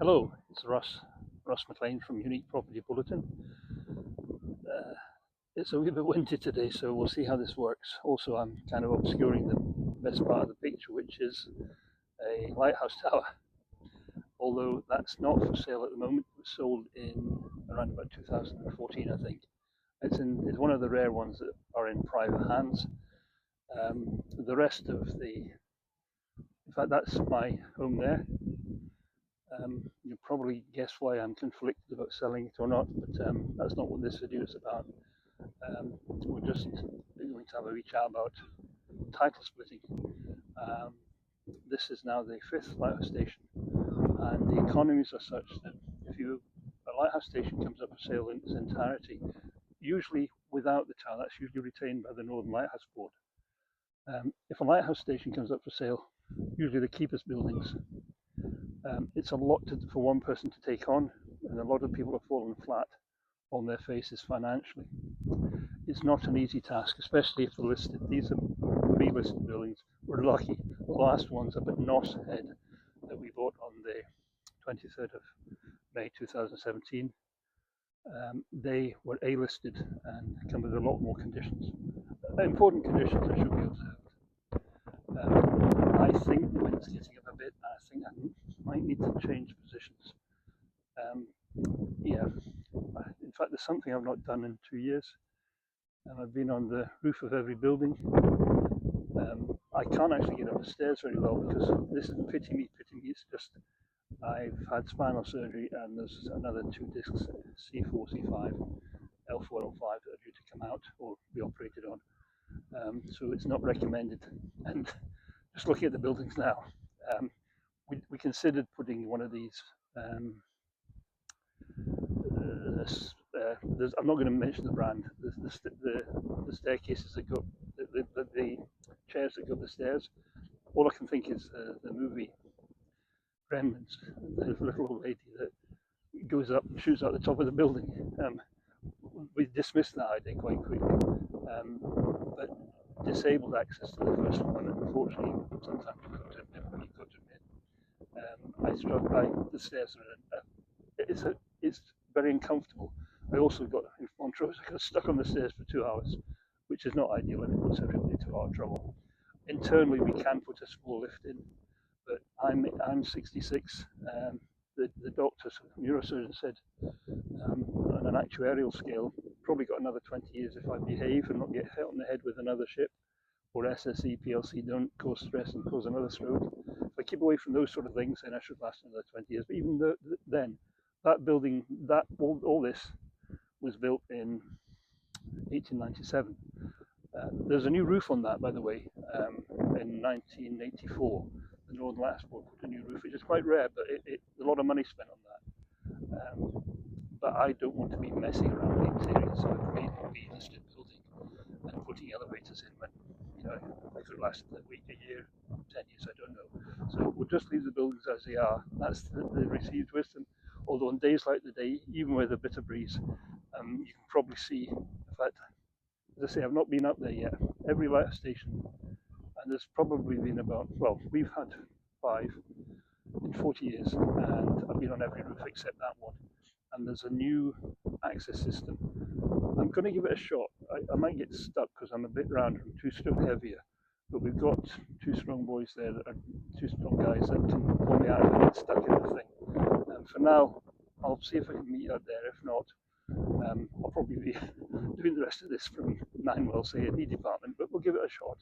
Hello, it's Russ McLean from Unique Property Bulletin. It's a wee bit windy today, so we'll see how this works. Also, I'm kind of obscuring the best part of the picture, which is a lighthouse tower. Although that's not for sale at the moment. It was sold in around about 2014, I think. It's one of the rare ones that are in private hands. The rest of in fact, that's my home there. You'll probably guess why I'm conflicted about selling it or not, but that's not what this video is about. We're just going to have a wee chat about title splitting. This is now the 5th lighthouse station, and the economies are such that if a lighthouse station comes up for sale in its entirety, usually without the tower, that's usually retained by the Northern Lighthouse Board. If a lighthouse station comes up for sale, usually the cheapest buildings, it's a lot for one person to take on, and a lot of people have fallen flat on their faces financially. It's not an easy task, especially if they're listed. These are pre-listed buildings. We're lucky. The last one's up at Dino-Sore Head that we bought on the 23rd of May 2017. They were A-listed and come with a lot more conditions. Important conditions that should be observed. I think the wind's getting up a bit. I think I might need to change positions. In fact, there's something I've not done in 2 years, and I've been on the roof of every building. I can't actually get up the stairs very well because this isn't pity me, it's just I've had spinal surgery, and there's another 2 discs, C4, C5, L4, L5, that are due to come out or be operated on. So it's not recommended. And just looking at the buildings now, we considered putting one of these. I'm not going to mention the brand. The staircases that go, the chairs that go up the stairs. All I can think is the movie Gremlins, the little old lady that goes up and shoots out the top of the building. We dismissed that idea quite quickly, but disabled access to the first one, unfortunately, sometimes you've got to admit. The stairs are it's very uncomfortable. I also got in Montrose, I got stuck on the stairs for 2 hours, which is not ideal, and it puts everybody to a lot of trouble. Internally, we can put a small lift in, but I'm 66. The doctors, neurosurgeon said, on an actuarial scale, probably got another 20 years if I behave and not get hit on the head with another ship, or SSE, PLC don't cause stress and cause another stroke. If I keep away from those sort of things, then I should last another 20 years. But even then, that building, all this was built in 1897. There's a new roof on that, by the way, in 1984. The Northern Lighthouse Board put a new roof, which is quite rare, but a lot of money spent on that. But I don't want to be messing around with the interior, so it made me a listed building and putting elevators in when, if it lasted a week, a year, 10 years, I don't know. So we'll just leave the buildings as they are. That's the received wisdom. Although on days like today, even with a bit of breeze, you can probably see, in fact, as I say, I've not been up there yet. Every lighthouse station, and there's probably been about, well, we've had 5 in 40 years, and I've been on every roof except that one. And there's a new access system. I'm going to give it a shot. I might get stuck because I'm a bit rounder and 2 stone heavier, but we've got 2 strong boys there, that are 2 strong guys that can pull me out and get stuck in the thing. And for now, I'll see if I can meet out there. If not, I'll probably be doing the rest of this from 9 Wells A&E department, but we'll give it a shot.